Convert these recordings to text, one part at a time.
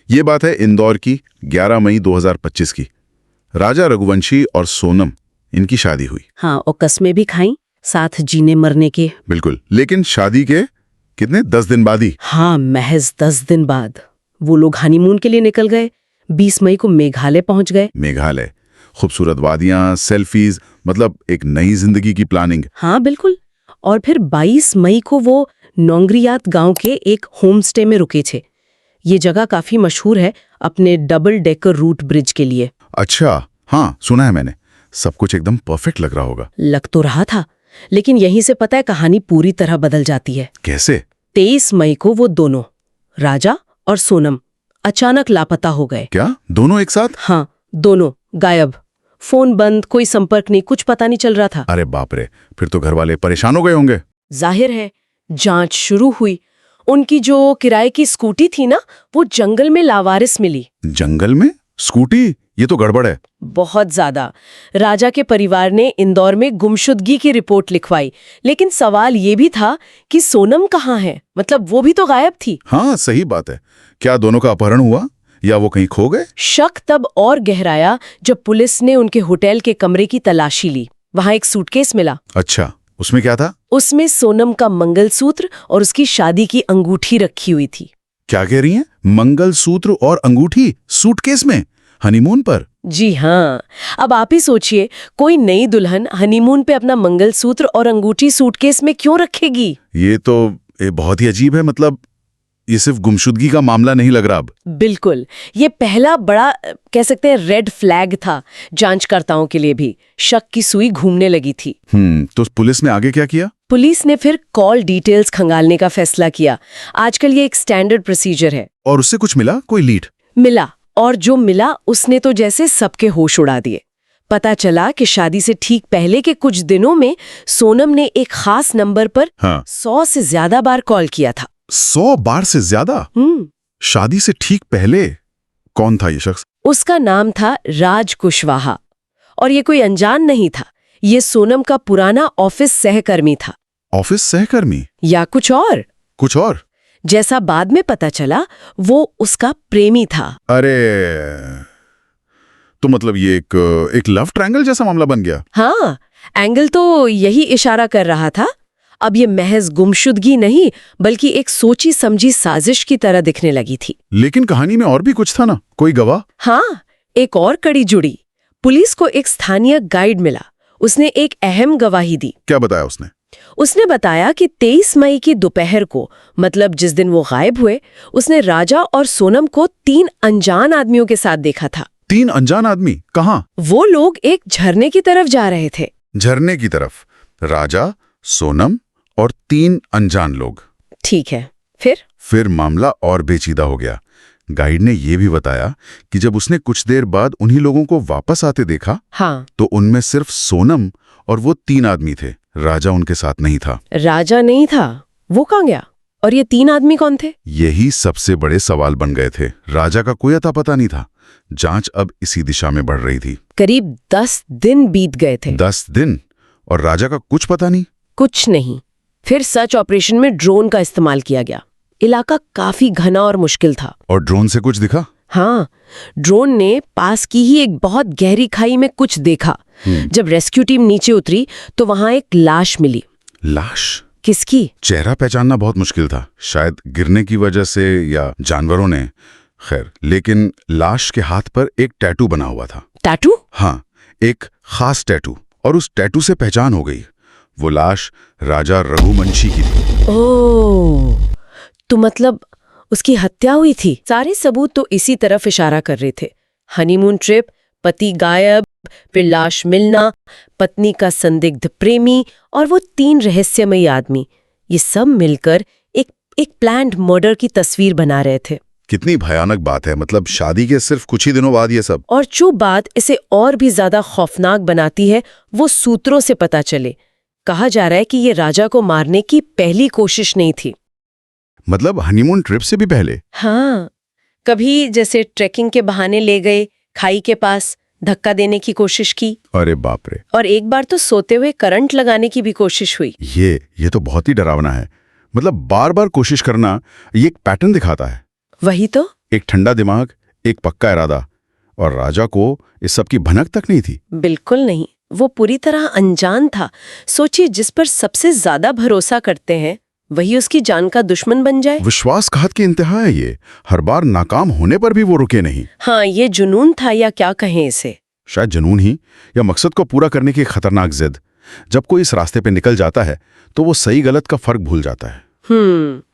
ये बात है इंदौर की 11 मई 2025 की। राजा रघुवंशी और सोनम, इनकी शादी हुई। हाँ, और कस्में भी खाई साथ जीने मरने के। बिल्कुल, लेकिन शादी के कितने 10 दिन बाद ही। हाँ, महज 10 दिन बाद वो लोग हनीमून के लिए निकल गए। 20 मई को मेघालय पहुंच गए। मेघालय, खूबसूरत वादियां, सेल्फीज, मतलब एक नई जिंदगी की प्लानिंग। हाँ बिल्कुल। और फिर 22 मई को वो नोंगरियात गांव के एक होम स्टे में रुके थे। ये जगह काफी मशहूर है अपने डबल डेकर रूट ब्रिज के लिए। अच्छा, हाँ सुना है मैंने। सब कुछ एकदम परफेक्ट लग रहा होगा। लग तो रहा था, लेकिन यहीं से पता है कहानी पूरी तरह बदल जाती है। कैसे? 23 मई को वो दोनों, राजा और सोनम, अचानक लापता हो गए। क्या दोनों एक साथ? हाँ, दोनों गायब। फोन बंद, कोई संपर्क नहीं, कुछ पता नहीं चल रहा था। अरे बाप रे, फिर तो घर वाले परेशान हो गए होंगे। जाहिर है, जांच शुरू हुई। उनकी जो किराए की स्कूटी थी ना, वो जंगल में लावारिस मिली। जंगल में स्कूटी? ये तो गड़बड़ है। बहुत ज्यादा। राजा के परिवार ने इंदौर में गुमशुदगी की रिपोर्ट लिखवाई, लेकिन सवाल ये भी था कि सोनम कहाँ है? मतलब वो भी तो गायब थी। हाँ सही बात है। क्या दोनों का अपहरण हुआ या वो कहीं खो गए? शक तब और गहराया जब पुलिस ने उनके होटल के कमरे की तलाशी ली। वहां एक सूटकेस मिला। अच्छा, उसमें क्या था? उसमें सोनम का मंगलसूत्र और उसकी शादी की अंगूठी रखी हुई थी। क्या कह रही हैं? मंगलसूत्र और अंगूठी सूटकेस में, हनीमून पर? जी हाँ। अब आप ही सोचिए, कोई नई दुल्हन हनीमून पे अपना मंगलसूत्र और अंगूठी सूटकेस में क्यों रखेगी? ये बहुत ही अजीब है। मतलब ये सिर्फ गुमशुदगी का मामला नहीं लग रहा अब। बिल्कुल, ये पहला बड़ा कह सकते हैं रेड फ्लैग था। जांचकर्ताओं के लिए भी शक की सुई घूमने लगी थी। तो पुलिस ने आगे क्या किया? पुलिस ने फिर कॉल डिटेल्स खंगालने का फैसला किया। आजकल ये एक स्टैंडर्ड प्रोसीजर है। और उससे कुछ मिला? कोई लीड? मिला, और जो मिला उसने तो जैसे सबके होश उड़ा दिए। पता चला कि शादी से ठीक पहले के कुछ दिनों में सोनम ने एक खास नंबर पर 100 से ज्यादा बार कॉल किया था। 100 बार से ज्यादा? शादी से ठीक पहले? कौन था ये शख्स? उसका नाम था राज कुशवाहा, और ये कोई अनजान नहीं था। ये सोनम का पुराना ऑफिस सहकर्मी था। ऑफिस सहकर्मी? या कुछ और? कुछ और? जैसा बाद में पता चला, वो उसका प्रेमी था। अरे, तो मतलब ये एक लव ट्रायंगल जैसा मामला बन गया। हाँ, एंगल तो यही इशारा कर रहा था। अब ये महज गुमशुदगी नहीं, बल्कि एक सोची समझी साजिश की तरह दिखने लगी थी। लेकिन कहानी में और भी कुछ था ना? कोई गवाह? हाँ, एक और कड़ी जुड़ी। पुलिस को एक स्थानीय गाइड मिला। उसने एक अहम गवाही दी। क्या बताया उसने? उसने बताया कि 23 मई की दोपहर को, मतलब जिस दिन वो गायब हुए, उसने राजा और सोनम को 3 अनजान आदमियों के साथ देखा था। 3 अनजान आदमी? कहाँ? वो लोग एक झरने की तरफ जा रहे थे। झरने की तरफ? राजा, सोनम और 3 अनजान लोग। ठीक है, फिर मामला और पेचीदा हो गया। गाइड ने यह भी बताया कि जब उसने कुछ देर बाद उन्हीं लोगों को वापस आते देखा, हाँ, तो उनमें सिर्फ सोनम और वो 3 आदमी थे। राजा उनके साथ नहीं था। राजा नहीं था? वो कहाँ गया? और ये 3 आदमी कौन थे? यही सबसे बड़े सवाल बन गए थे। राजा का कोई अता पता नहीं था। जांच अब इसी दिशा में बढ़ रही थी। करीब 10 दिन बीत गए थे। 10 दिन? और राजा का कुछ पता नहीं? कुछ नहीं। फिर सर्च ऑपरेशन में ड्रोन का इस्तेमाल किया गया। इलाका काफी घना और मुश्किल था। और ड्रोन से कुछ दिखा? हाँ, ड्रोन ने पास की ही एक बहुत गहरी खाई में कुछ देखा। जब रेस्क्यू टीम नीचे उतरी तो वहां एक लाश मिली। लाश? किसकी? चेहरा पहचानना बहुत मुश्किल था। शायद गिरने की वजह से या जानवरों ने। खैर, लेकिन लाश के हाथ पर एक टैटू बना हुआ था। टैटू? हाँ, एक खास टैटू। और उस टैटू से पहचान हो गई। वो लाश राजा रघुवंशी की थी। ओह, तो मतलब उसकी हत्या हुई थी। सारे सबूत तो इसी तरफ इशारा कर रहे थे। हनीमून ट्रिप, पति गायब, फिर लाश मिलना, पत्नी का संदिग्ध प्रेमी और वो 3 रहस्यमयी आदमी, ये सब मिलकर एक प्लान्ड मर्डर की तस्वीर बना रहे थे। कितनी भयानक बात है। मतलब शादी के सिर्फ कुछ ही दिनों बाद ये सब। और जो बात इसे और भी ज्यादा खौफनाक बनाती है, वो सूत्रों से पता चले। कहा जा रहा है कि ये राजा को मारने की पहली कोशिश नहीं थी। मतलब हनीमून ट्रिप से भी पहले? हाँ, कभी जैसे ट्रेकिंग के बहाने ले गए, खाई के पास धक्का देने की कोशिश की। अरे बाप रे। और एक बार तो सोते हुए करंट लगाने की भी कोशिश हुई। ये तो बहुत ही डरावना है। मतलब बार बार कोशिश करना, ये एक पैटर्न दिखाता है। वही तो। एक ठंडा दिमाग, एक पक्का इरादा, और राजा को इस सब की भनक तक नहीं थी। बिल्कुल नहीं, वो पूरी तरह अनजान था। सोचिए, जिस पर सबसे ज्यादा भरोसा करते हैं वही उसकी जान का दुश्मन बन जाए। विश्वासघात की इंतहा है ये। हर बार नाकाम होने पर भी वो रुके नहीं। हाँ, ये जुनून था या क्या कहें इसे। शायद जुनून ही, या मकसद को पूरा करने की खतरनाक जिद। जब कोई इस रास्ते पे निकल जाता है तो वो सही गलत का फर्क भूल जाता है।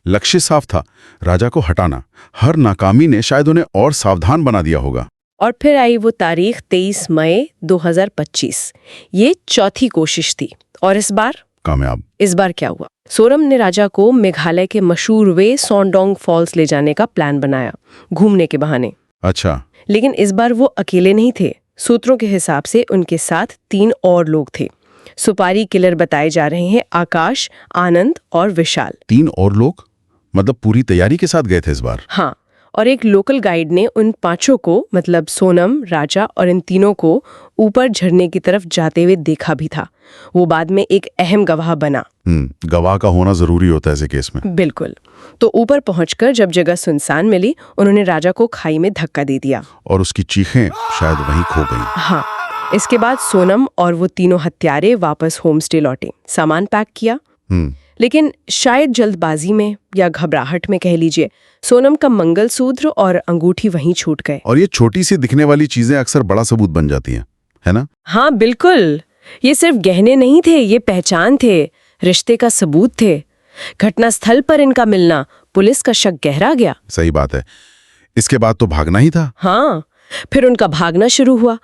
लक्ष्य साफ था, राजा को हटाना। हर नाकामी ने शायद उन्हें और सावधान बना दिया होगा। और फिर आई वो तारीख 23 मई 2025। ये चौथी कोशिश थी और इस बार कामयाब। इस बार क्या हुआ? सोनम ने राजा को मेघालय के मशहूर वे सोंडोंग फॉल्स ले जाने का प्लान बनाया, घूमने के बहाने। अच्छा। लेकिन इस बार वो अकेले नहीं थे। सूत्रों के हिसाब से उनके साथ 3 और लोग थे। सुपारी किलर बताए जा रहे हैं आकाश, आनंद और विशाल। 3 और लोग? मतलब पूरी तैयारी के साथ गए थे इस बार? हाँ, और एक लोकल गाइड ने उन 5 को, मतलब सोनम, राजा और इन तीनों को ऊपर झरने की तरफ जाते हुए देखा भी था। वो बाद में एक अहम गवाह बना। गवाह का होना जरूरी होता है ऐसे केस में। बिल्कुल। तो ऊपर पहुंचकर जब जगह सुनसान मिली, उन्होंने राजा को खाई में धक्का दे दिया और उसकी चीखें शायद वहीं खो गईं। हाँ, इसके बाद सोनम और वो तीनों हत्यारे वापस होमस्टे लौटे, सामान पैक किया। लेकिन शायद जल्दबाजी में या घबराहट में कह लीजिए, सोनम का मंगलसूत्र और अंगूठी वहीं छूट गए। और ये छोटी सी दिखने वाली चीजें अक्सर बड़ा सबूत बन जाती हैं, है ना? हाँ बिल्कुल, ये सिर्फ गहने नहीं थे, ये पहचान थे, रिश्ते का सबूत थे। घटनास्थल पर इनका मिलना, पुलिस का शक गहरा गया। सही बात है। इसके बाद तो भागना ही था। हाँ, फिर उनका भागना शुरू हुआ।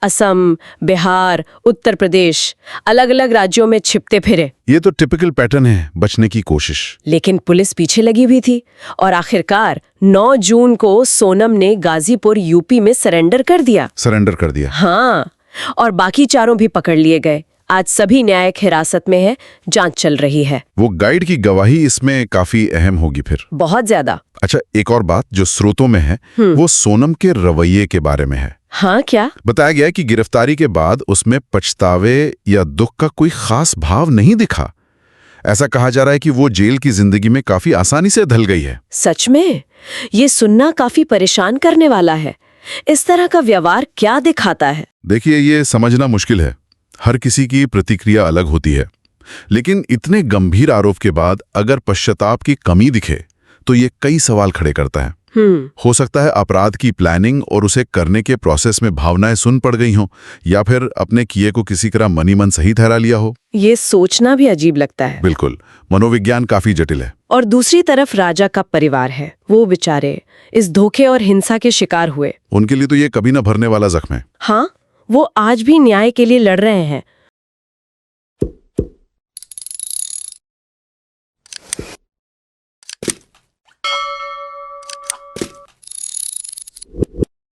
असम, बिहार, उत्तर प्रदेश, अलग अलग राज्यों में छिपते फिरे। ये तो टिपिकल पैटर्न है, बचने की कोशिश। लेकिन पुलिस पीछे लगी हुई थी और आखिरकार 9 जून को सोनम ने गाजीपुर यूपी में सरेंडर कर दिया। हाँ, और बाकी 4 भी पकड़ लिए गए। आज सभी न्यायिक हिरासत में है, जांच चल रही है। वो गाइड की गवाही इसमें काफी अहम होगी फिर। बहुत ज्यादा। अच्छा, एक और बात जो स्रोतों में है वो सोनम के रवैये के बारे में है। हाँ, क्या? बताया गया है कि गिरफ्तारी के बाद उसमें पछतावे या दुख का कोई खास भाव नहीं दिखा। ऐसा कहा जा रहा है कि वो जेल की जिंदगी में काफी आसानी से ढल गई है। सच में? ये सुनना काफी परेशान करने वाला है। इस तरह का व्यवहार क्या दिखाता है? देखिए, ये समझना मुश्किल है। हर किसी की प्रतिक्रिया अलग होती है। लेकिन इतने गंभीर आरोप के बाद अगर पश्चाताप की कमी दिखे तो ये कई सवाल खड़े करता है। हो सकता है अपराध की प्लानिंग और उसे करने के प्रोसेस में भावनाएं सुन पड़ गई हों, या फिर अपने किए को किसी तरह मनी मन सही ठहरा लिया हो। ये सोचना भी अजीब लगता है। बिल्कुल, मनोविज्ञान काफी जटिल है। और दूसरी तरफ राजा का परिवार है। वो बेचारे इस धोखे और हिंसा के शिकार हुए। उनके लिए तो ये कभी न भरने वाला जख्म है। हाँ, वो आज भी न्याय के लिए लड़ रहे हैं।